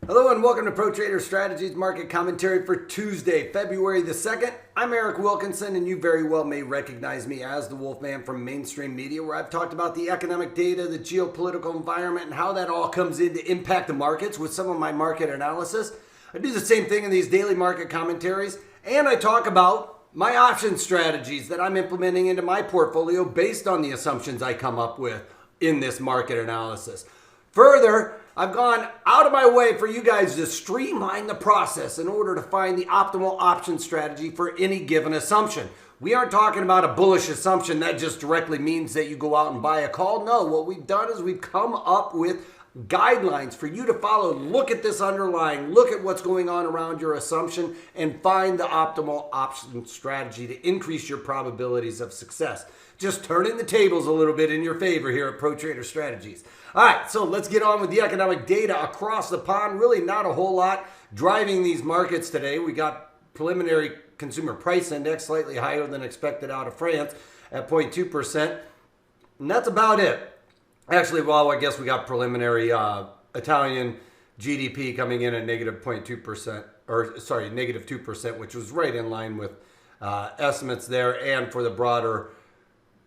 Hello and welcome to Pro Trader Strategies Market Commentary for Tuesday, February the 2nd. I'm Eric Wilkinson, and you very well may recognize me as the Wolfman from mainstream media, where I've talked about the economic data, the geopolitical environment, and how that all comes in to impact the markets with some of my market analysis. I do the same thing in these daily market commentaries, and I talk about my option strategies that I'm implementing into my portfolio based on the assumptions I come up with in this market analysis. Further, I've gone out of my way for you guys to streamline the process in order to find the optimal option strategy for any given assumption. We aren't talking about a bullish assumption that just directly means that you go out and buy a call. No, what we've done is we've come up with guidelines for you to follow. Look at this underlying, look at what's going on around your assumption, and find the optimal option strategy to increase your probabilities of success. Just turning the tables a little bit in your favor here at Pro Trader Strategies. All right, so let's get on with the economic data across the pond. Really not a whole lot driving these markets today. We got preliminary consumer price index slightly higher than expected out of France at 0.2%. And that's about it. Actually, well, I guess we got preliminary Italian GDP coming in at negative 0.2%, or sorry, negative 2%, which was right in line with estimates there. And for the broader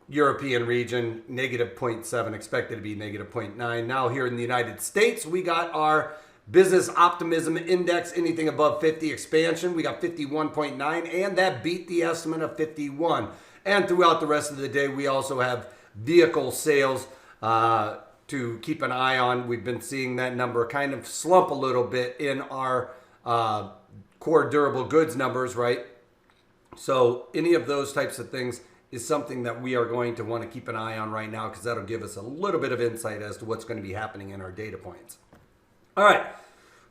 European region, negative 0.7, expected to be negative 0.9. Now here in the United States, we got our business optimism index, anything above 50 expansion. We got 51.9, and that beat the estimate of 51. And throughout the rest of the day, we also have vehicle sales to keep an eye on. We've been seeing that number kind of slump a little bit in our core durable goods numbers, right? So any of those types of things is something that we are going to want to keep an eye on right now, because that'll give us a little bit of insight as to what's going to be happening in our data points. All right,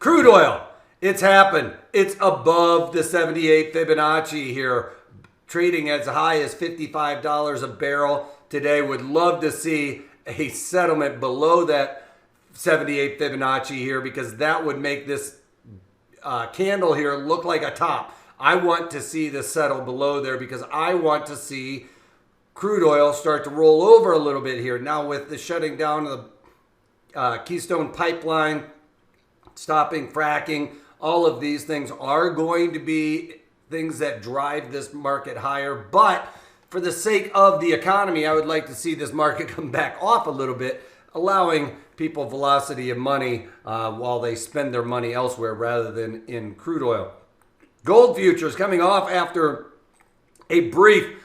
crude oil, it's happened. It's above the 78 Fibonacci here, trading as high as $55 a barrel today. Would love to see a settlement below that 78 Fibonacci here, because that would make this candle here look like a top. I want to see this settle below there, because I want to see crude oil start to roll over a little bit here. Now with the shutting down of the Keystone Pipeline, stopping fracking, all of these things are going to be things that drive this market higher. But for the sake of the economy, I would like to see this market come back off a little bit, allowing people velocity of money while they spend their money elsewhere rather than in crude oil. Gold futures coming off after a brief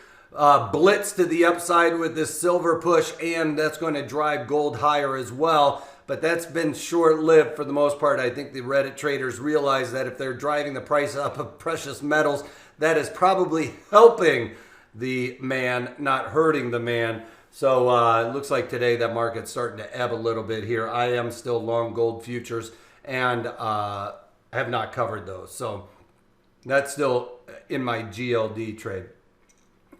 blitz to the upside with this silver push, and that's going to drive gold higher as well. But that's been short-lived for the most part. I think the Reddit traders realize that if they're driving the price up of precious metals, that is probably helping the man, not hurting the man. So it looks like today that market's starting to ebb a little bit here. I am still long gold futures and have not covered those. So that's still in my GLD trade.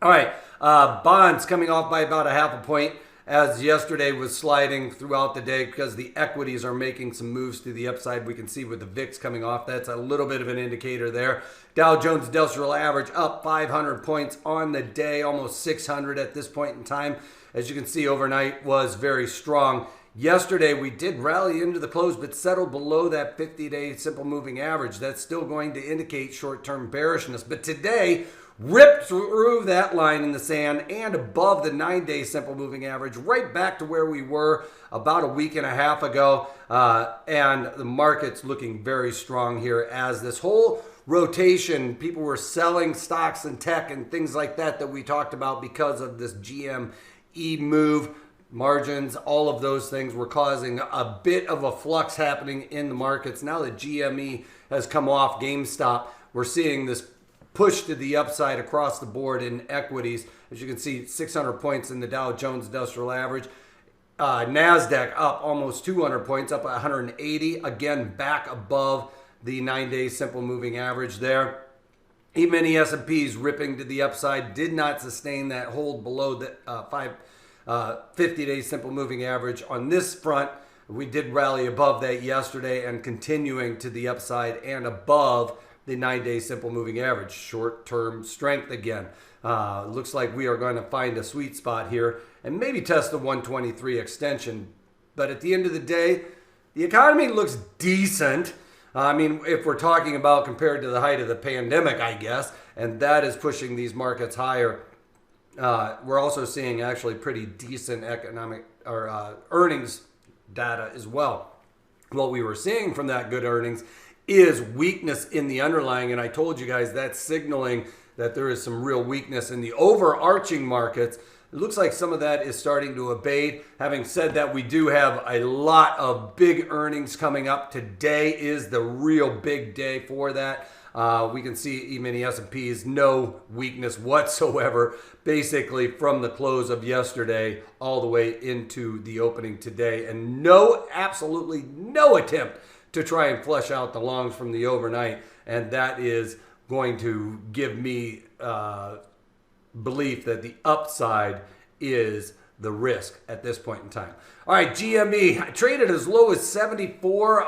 All right, bonds coming off by about a half a point, as yesterday was sliding throughout the day because the equities are making some moves to the upside. We can see with the VIX coming off, that's a little bit of an indicator there. Dow Jones Industrial Average up 500 points on the day, almost 600 at this point in time. As you can see, overnight was very strong. Yesterday, we did rally into the close, but settled below that 50-day simple moving average. That's still going to indicate short-term bearishness. But today, ripped through that line in the sand and above the 9-day simple moving average, right back to where we were about a week and a half ago. And the market's looking very strong here as this whole rotation, people were selling stocks and tech and things like that we talked about because of this GME move. Margins, all of those things were causing a bit of a flux happening in the markets. Now that GME has come off GameStop, we're seeing this push to the upside across the board in equities. As you can see, 600 points in the Dow Jones Industrial Average. NASDAQ up almost 200 points, up 180. Again, back above the 9-day simple moving average there. E-mini S&Ps ripping to the upside, did not sustain that hold below the 50-day simple moving average. On this front, we did rally above that yesterday and continuing to the upside and above the 9-day simple moving average. Short-term strength again. Looks like we are going to find a sweet spot here and maybe test the 123 extension. But at the end of the day, the economy looks decent. I mean, if we're talking about compared to the height of the pandemic, I guess, and that is pushing these markets higher. We're also seeing actually pretty decent economic or earnings data as well. What we were seeing from that good earnings is weakness in the underlying, and I told you guys that's signaling that there is some real weakness in the overarching markets. It looks like some of that is starting to abate. Having said that, we do have a lot of big earnings coming up. Today is the real big day for that. We can see even the S&P's no weakness whatsoever, basically from the close of yesterday all the way into the opening today, and absolutely no attempt to try and flush out the longs from the overnight, and that is going to give me belief that the upside is the risk at this point in time. All right, GME, I traded as low as 74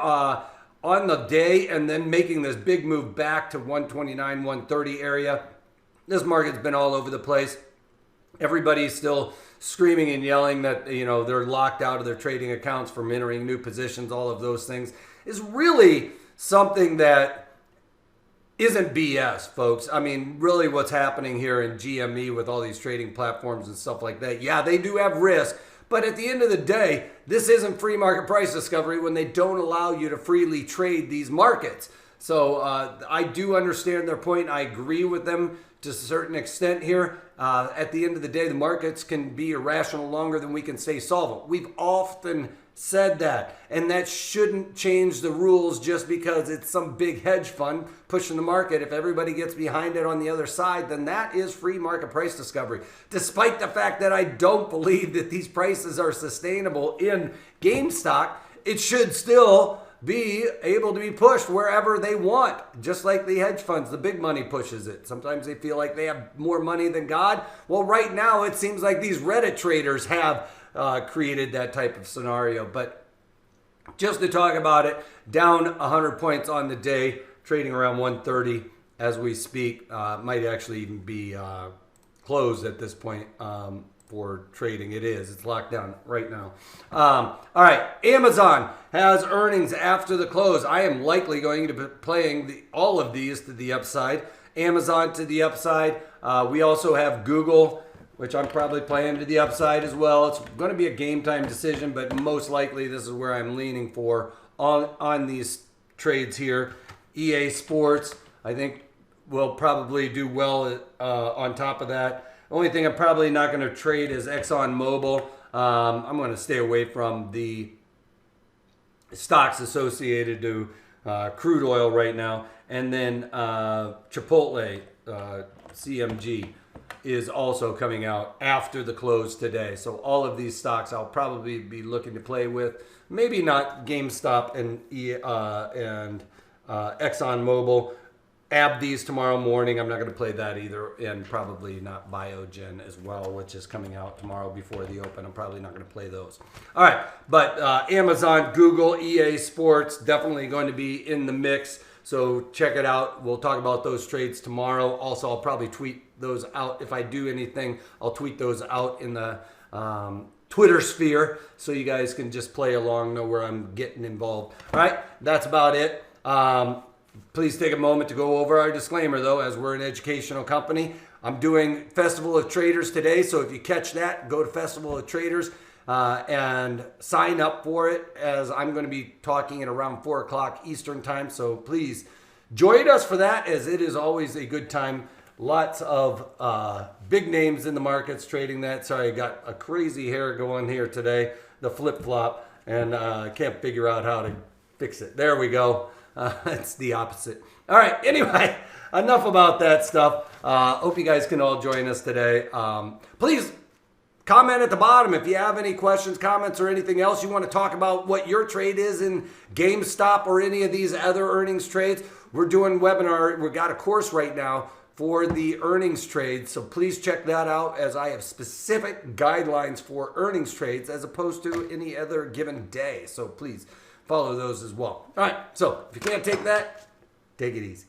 on the day, and then making this big move back to 129, 130 area. This market's been all over the place. Everybody's still screaming and yelling that, you know, they're locked out of their trading accounts from entering new positions. All of those things is really something that isn't BS, folks. I mean, really what's happening here in GME with all these trading platforms and stuff like that, yeah, they do have risk, but at the end of the day, this isn't free market price discovery when they don't allow you to freely trade these markets. So I do understand their point. I agree with them to a certain extent here. At the end of the day, the markets can be irrational longer than we can stay solvent. We've often said that, and that shouldn't change the rules just because it's some big hedge fund pushing the market. If everybody gets behind it on the other side, then that is free market price discovery. Despite the fact that I don't believe that these prices are sustainable in GameStop, it should still be able to be pushed wherever they want, just like the hedge funds. The big money pushes it. Sometimes they feel like they have more money than God. Well, right now it seems like these Reddit traders have created that type of scenario. But just to talk about it, down 100 points on the day, trading around 130 as we speak. Might actually even be closed at this point for trading. It is. It's locked down right now. All right. Amazon has earnings after the close. I am likely going to be playing all of these to the upside. Amazon to the upside. We also have Google, which I'm probably playing to the upside as well. It's going to be a game time decision, but most likely this is where I'm leaning for on these trades here. EA Sports, I think, will probably do well on top of that. Only thing I'm probably not going to trade is ExxonMobil. I'm going to stay away from the stocks associated to crude oil right now. And then Chipotle, CMG, is also coming out after the close today. So all of these stocks I'll probably be looking to play with. Maybe not GameStop and ExxonMobil. AbbVie's tomorrow morning. I'm not going to play that either, and probably not Biogen as well, which is coming out tomorrow before the open. I'm probably not going to play those. All right, but Amazon, Google, EA Sports, definitely going to be in the mix, so check it out. We'll talk about those trades tomorrow. Also, I'll probably tweet those out. If I do anything, I'll tweet those out in the Twitter sphere, so you guys can just play along, know where I'm getting involved. All right, that's about it. Please take a moment to go over our disclaimer, though, as we're an educational company. I'm doing Festival of Traders today, so if you catch that, go to Festival of Traders and sign up for it, as I'm going to be talking at around 4 o'clock Eastern time. So please join us for that, as it is always a good time. Lots of big names in the markets trading that. Sorry, I got a crazy hair going here today, the flip-flop, and I can't figure out how to fix it. There we go. It's the opposite. All right. Anyway, enough about that stuff. Hope you guys can all join us today. Please comment at the bottom if you have any questions, comments, or anything else you want to talk about, what your trade is in GameStop or any of these other earnings trades. We're doing webinar. We've got a course right now for the earnings trades. So please check that out, as I have specific guidelines for earnings trades as opposed to any other given day. So please follow those as well. All right, so if you can't take that, take it easy.